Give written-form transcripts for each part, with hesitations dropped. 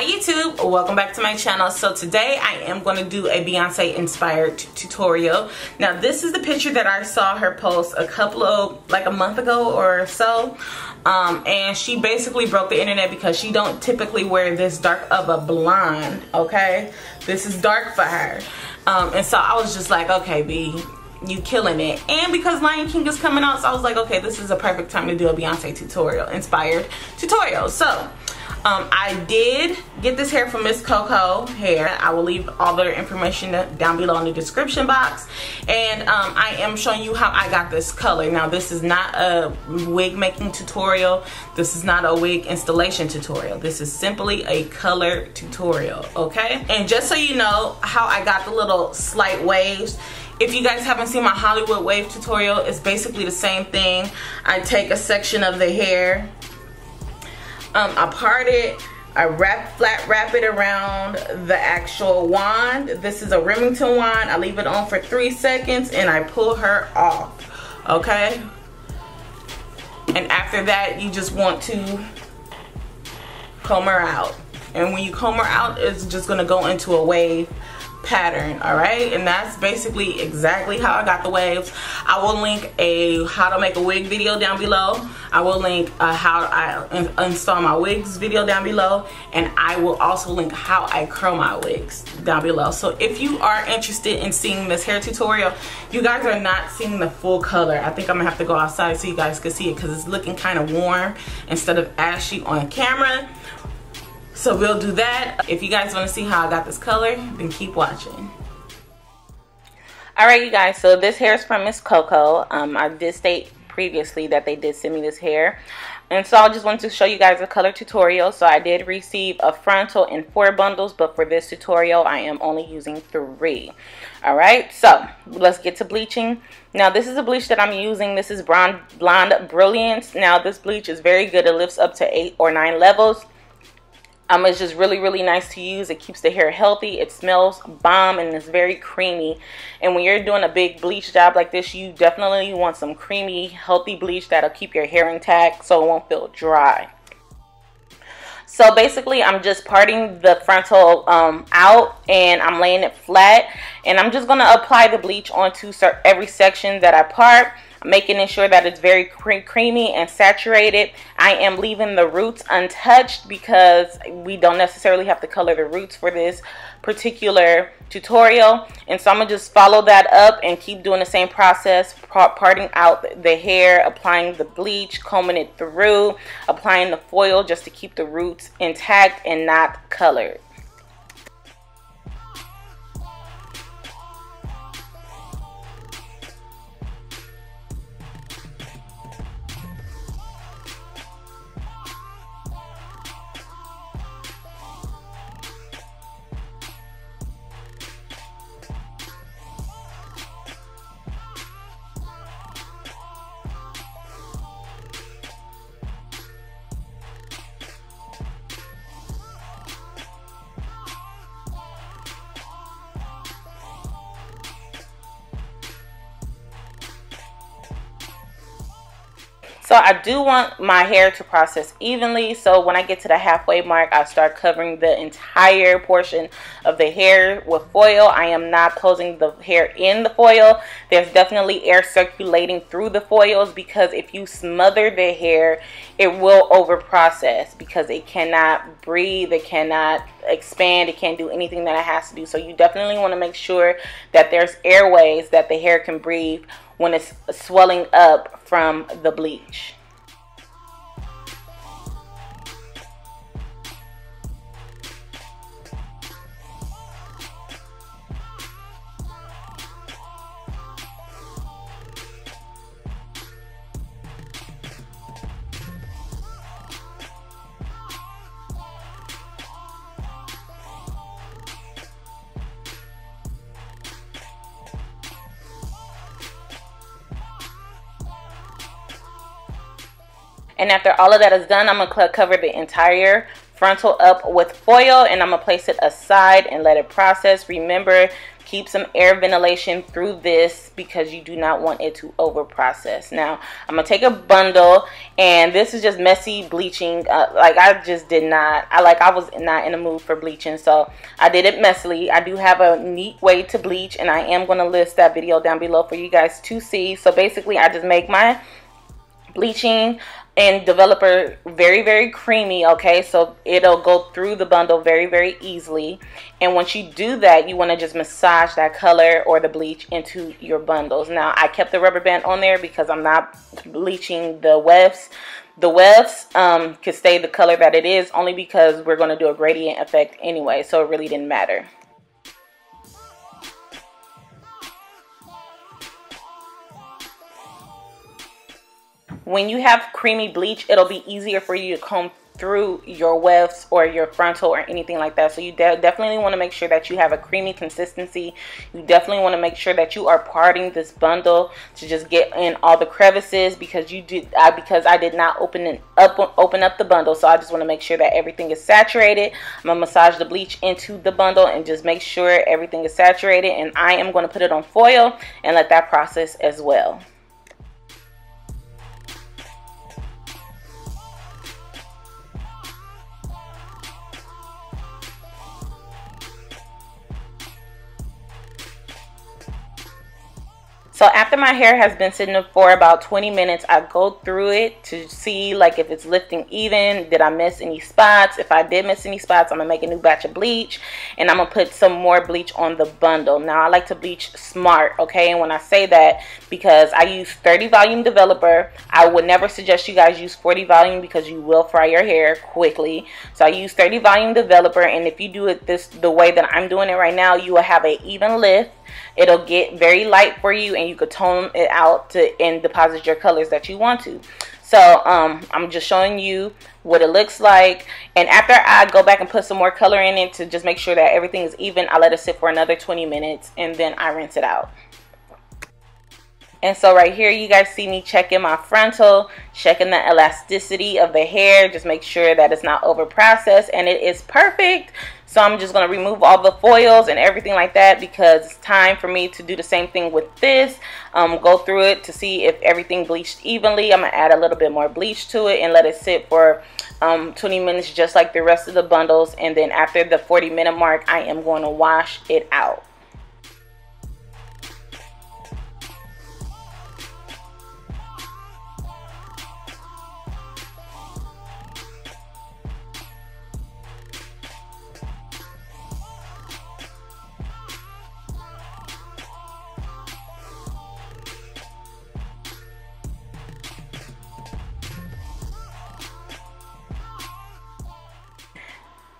Hi YouTube, welcome back to my channel. So today I am going to do a Beyonce inspired tutorial. Now this is the picture that I saw her post like a month ago or so, and she basically broke the internet because she don't typically wear this dark of a blonde. Okay, this is dark for her, and so I was just like, okay B, you killing it. And because Lion King is coming out, so I was like, okay, this is a perfect time to do a Beyonce tutorial, inspired tutorial. So I did get this hair from Miss Coco hair. I will leave all their information down below in the description box. And I am showing you how I got this color. Now this is not a wig making tutorial. This is not a wig installation tutorial. This is simply a color tutorial, okay? And just so you know how I got the little slight waves, if you guys haven't seen my Hollywood wave tutorial, it's basically the same thing. I take a section of the hair, I part it, I flat wrap it around the actual wand. This is a Remington wand. I leave it on for 3 seconds and I pull her off, okay? And after that, you just want to comb her out. And when you comb her out, it's just gonna go into a wave pattern, all right? And that's basically exactly how I got the waves. I will link a how to make a wig video down below. I will link how I install my wigs video down below, and I will also link how I curl my wigs down below. So if you are interested in seeing this hair tutorial, you guys are not seeing the full color. I think I'm gonna have to go outside so you guys can see it because it's looking kind of warm instead of ashy on camera. So we'll do that. If you guys want to see how I got this color, then keep watching. Alright you guys, so this hair is from Miss Coco. I did state previously that they did send me this hair. And so I just wanted to show you guys a color tutorial. So I did receive a frontal in 4 bundles, but for this tutorial I am only using 3. Alright, so let's get to bleaching. Now this is a bleach that I'm using. This is Blonde Brilliance. Now this bleach is very good. It lifts up to 8 or 9 levels. It's just really nice to use. It keeps the hair healthy. It smells bomb and it's very creamy. And when you're doing a big bleach job like this, you definitely want some creamy, healthy bleach that'll keep your hair intact so it won't feel dry. So basically, I'm just parting the frontal out and I'm laying it flat. And I'm just going to apply the bleach onto every section that I part, making sure that it's very creamy and saturated. I am leaving the roots untouched because we don't necessarily have to color the roots for this particular tutorial. And so I'm gonna just follow that up and keep doing the same process, parting out the hair, applying the bleach, combing it through, applying the foil just to keep the roots intact and not colored. So I do want my hair to process evenly. So when I get to the halfway mark, I start covering the entire portion of the hair with foil. I am not closing the hair in the foil. There's definitely air circulating through the foils because if you smother the hair, it will over process because it cannot breathe, it cannot expand, it can't do anything that it has to do. So you definitely want to make sure that there's airways that the hair can breathe when it's swelling up from the bleach. And after all of that is done, I'm going to cover the entire frontal up with foil, and I'm gonna place it aside and let it process. Remember, keep some air ventilation through this because you do not want it to over process. Now I'm gonna take a bundle, and this is just messy bleaching. Like I just did not, I was not in the mood for bleaching, so I did it messily. I do have a neat way to bleach, and I am gonna list that video down below for you guys to see. So basically I just make my bleaching and developer very, very creamy, okay? So it'll go through the bundle very, very easily. And once you do that, you want to just massage that color or the bleach into your bundles. Now I kept the rubber band on there because I'm not bleaching the wefts. The wefts could stay the color that it is, only because we're going to do a gradient effect anyway, so it really didn't matter. When you have creamy bleach, it'll be easier for you to comb through your wefts or your frontal or anything like that. So you definitely want to make sure that you have a creamy consistency. You definitely want to make sure that you are parting this bundle to just get in all the crevices, because because I did not open up the bundle. So I just want to make sure that everything is saturated. I'm gonna massage the bleach into the bundle and just make sure everything is saturated, and I am going to put it on foil and let that process as well. So after my hair has been sitting for about 20 minutes, I go through it to see like if it's lifting even. Did I miss any spots? If I did miss any spots, I'm going to make a new batch of bleach, and I'm going to put some more bleach on the bundle. Now I like to bleach smart, okay? And when I say that, because I use 30 volume developer, I would never suggest you guys use 40 volume because you will fry your hair quickly. So I use 30 volume developer, and if you do it the way that I'm doing it right now, you will have an even lift. It'll get very light for you, and you could tone it out and deposit your colors that you want to. So I'm just showing you what it looks like, and after I go back and put some more color in it to just make sure that everything is even, I let it sit for another 20 minutes and then I rinse it out. And so right here you guys see me checking my frontal, checking the elasticity of the hair, just make sure that it's not over processed, and it is perfect. So I'm just going to remove all the foils and everything like that, because it's time for me to do the same thing with this. Go through it to see if everything bleached evenly. I'm going to add a little bit more bleach to it and let it sit for 20 minutes just like the rest of the bundles. And then after the 40-minute mark, I am going to wash it out.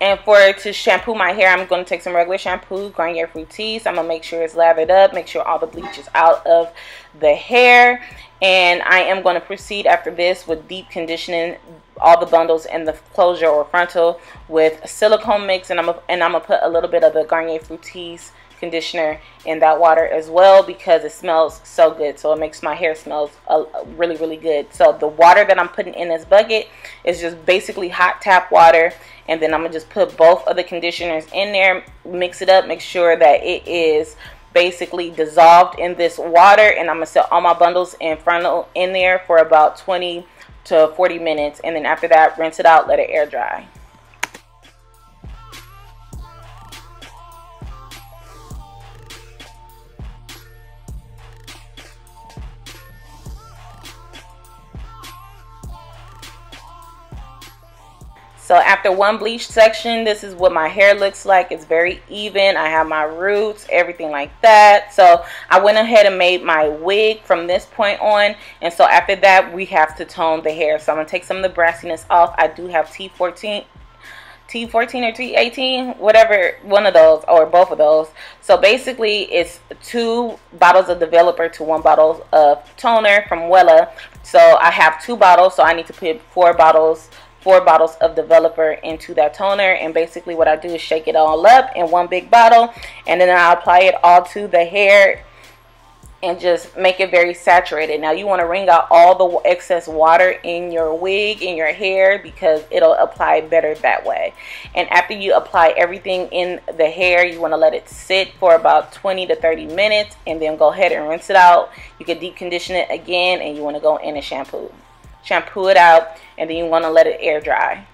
And to shampoo my hair, I'm going to take some regular shampoo, Garnier Fructis. I'm going to make sure it's lathered up, make sure all the bleach is out of the hair. And I am going to proceed after this with deep conditioning all the bundles and the closure or frontal with silicone mix. And I'm going to put a little bit of the Garnier Fructis conditioner in that water as well, because it smells so good. So it makes my hair smells really, really good. So the water that I'm putting in this bucket is just basically hot tap water. And then I'm going to just put both of the conditioners in there, mix it up, make sure that it is basically dissolved in this water. And I'm going to set all my bundles and frontal in there for about 20 to 40 minutes. And then after that, rinse it out, let it air dry. So after one bleach section, this is what my hair looks like. It's very even. I have my roots, everything like that. So I went ahead and made my wig from this point on. And so after that, we have to tone the hair. So I'm going to take some of the brassiness off. I do have T14 or T18, whatever, one of those or both of those. So basically it's 2 bottles of developer to 1 bottle of toner from Wella. So I have 2 bottles, so I need to put 4 bottles of developer into that toner. And basically what I do is shake it all up in one big bottle, and then I apply it all to the hair and just make it very saturated. Now you want to wring out all the excess water in your wig, in your hair, because it'll apply better that way. And after you apply everything in the hair, you want to let it sit for about 20 to 30 minutes and then go ahead and rinse it out. You can deep condition it again, and you want to go in and shampoo it out, and then you want to let it air dry.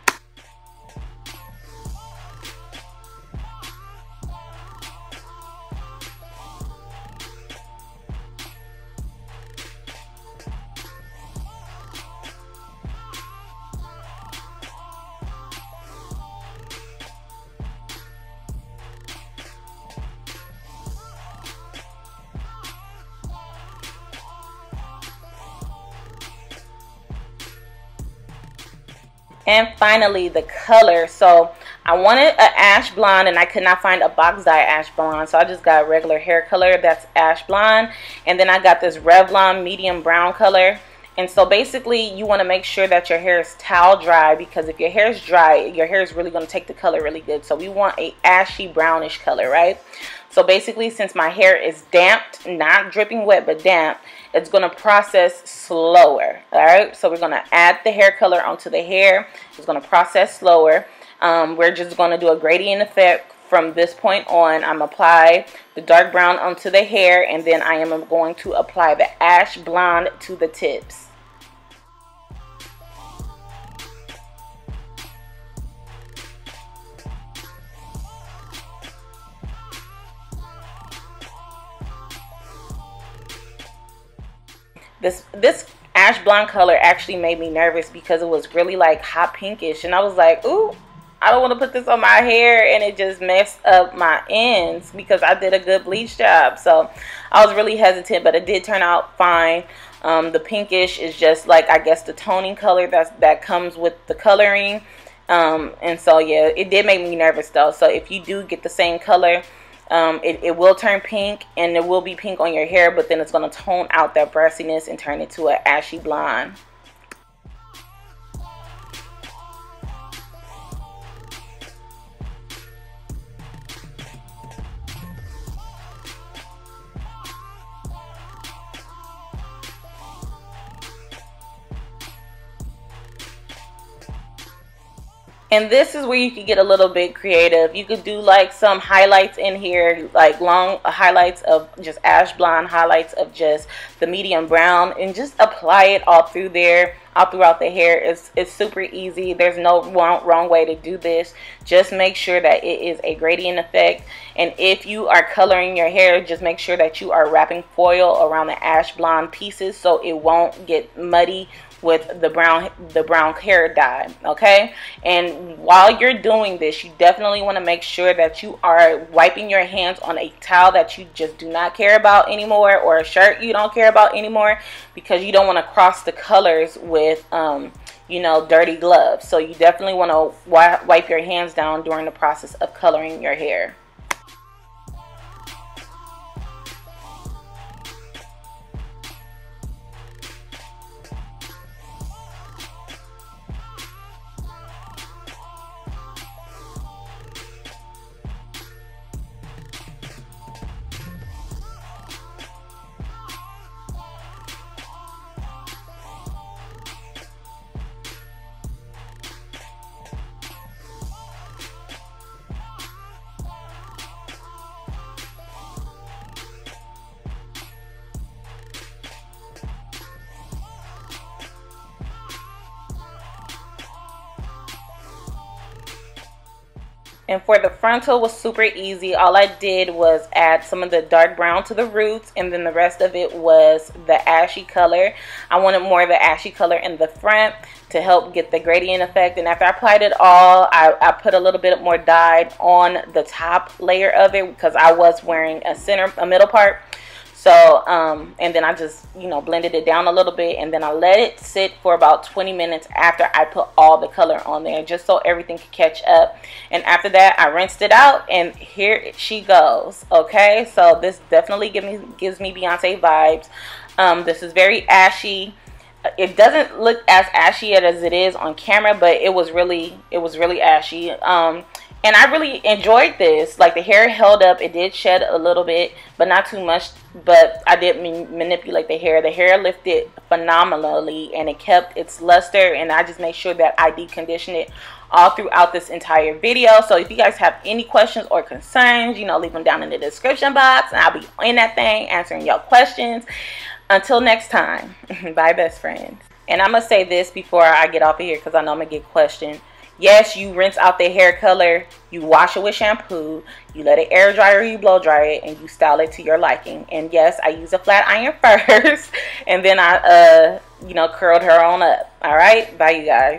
And finally, the color. So I wanted an ash blonde, and I could not find a box dye ash blonde, so I just got a regular hair color that's ash blonde. And then I got this Revlon medium brown color. And so basically you want to make sure that your hair is towel dry, because if your hair is dry, your hair is really going to take the color really good. So we want a ashy brownish color, right? So basically, since my hair is damped, not dripping wet but damp, it's going to process slower. All right, so we're going to add the hair color onto the hair. It's going to process slower. We're just going to do a gradient effect from this point on. I'm apply the dark brown onto the hair, and then I am going to apply the ash blonde to the tips. This ash blonde color actually made me nervous because it was really like hot pinkish, and I was like, ooh, I don't want to put this on my hair and it just messed up my ends, because I did a good bleach job. So I was really hesitant, but it did turn out fine. The pinkish is just like, I guess, the toning color that comes with the coloring. And so yeah, it did make me nervous though. So if you do get the same color, it will turn pink, and it will be pink on your hair, but then it's going to tone out that brassiness and turn it to an ashy blonde. And this is where you can get a little bit creative. You could do like some highlights in here, like long highlights of just ash blonde, highlights of just the medium brown, and just apply it all through there, all throughout the hair. It's super easy. There's no wrong way to do this. Just make sure that it is a gradient effect. And if you are coloring your hair, just make sure that you are wrapping foil around the ash blonde pieces so it won't get muddy with the brown hair dye. Okay, and while you're doing this, you definitely want to make sure that you are wiping your hands on a towel that you just do not care about anymore, or a shirt you don't care about anymore, because you don't want to cross the colors with you know, dirty gloves. So you definitely want to wipe your hands down during the process of coloring your hair. And for the frontal was super easy. All I did was add some of the dark brown to the roots, and then the rest of it was the ashy color. I wanted more of the ashy color in the front to help get the gradient effect. And after I applied it all, I put a little bit more dye on the top layer of it, because I was wearing a middle part. So and then I just, you know, blended it down a little bit, and then I let it sit for about 20 minutes after I put all the color on there, just so everything could catch up. And after that, I rinsed it out, and here she goes. Okay, so this definitely gives me Beyonce vibes. This is very ashy. It doesn't look as ashy as it is on camera, but it was really ashy. And I really enjoyed this. Like, the hair held up. It did shed a little bit, but not too much. But I didn't manipulate the hair. The hair lifted phenomenally, and it kept its luster. And I just made sure that I deconditioned it all throughout this entire video. So if you guys have any questions or concerns, you know, leave them down in the description box, and I'll be in that thing answering your questions. Until next time, bye, best friends. And I'm gonna say this before I get off of here, because I know I'm gonna get questioned. Yes, you rinse out the hair color, you wash it with shampoo, you let it air dry or you blow dry it, and you style it to your liking. And yes, I use a flat iron first, and then I you know, curled her on up. All right, bye you guys.